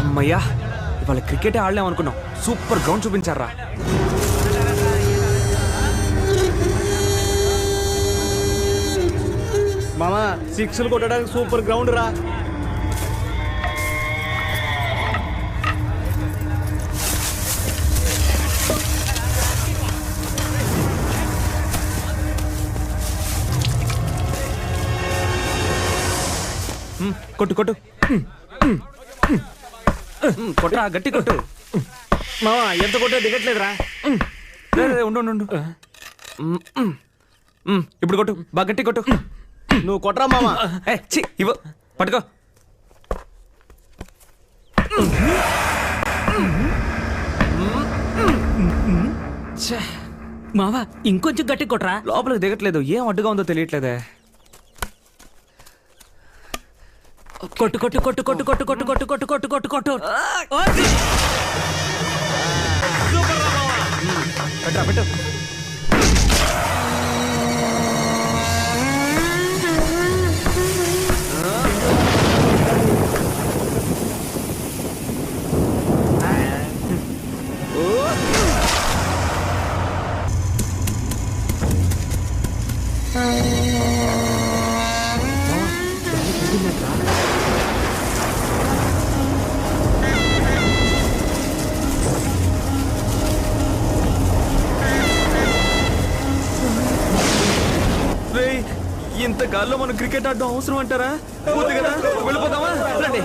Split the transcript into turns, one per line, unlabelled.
అమ్మయ్యా, ఇవాళ క్రికెటే ఆడలేం అనుకున్నాం. సూపర్ గ్రౌండ్ చూపించారా.
మామా సిక్స్లు కొట్టడానికి సూపర్ గ్రౌండ్ రా.
కొట్టు కొట్టు కొట్టరా, గట్టి కొట్టు.
మామా ఎంత కొట్టే దిగట్లేదురా.
ఉండు ఉండు. ఇప్పుడు కొట్టు, బాగా గట్టి కొట్టు.
నువ్వు కొట్టరా మామా.
ఇవ్వ, పట్టుకో.
మావా ఇంకొంచెం గట్టి కొట్రా.
లోపలికి దిగట్లేదు, ఏం అడ్డుగా ఉందో తెలియట్లేదే.
కొట్టు కొట్టు కొట్టు కొట్టు కొట్టు కొట్టు కొట్టు కొట్టు కొట్టు కొట్టు కొట్టు.
పెట్టరా, పెట్టు. ఇంత గాల్లో మనం క్రికెట్ ఆడడం అవసరం అంటారా? కదా వెళ్ళిపోతామా? రండి.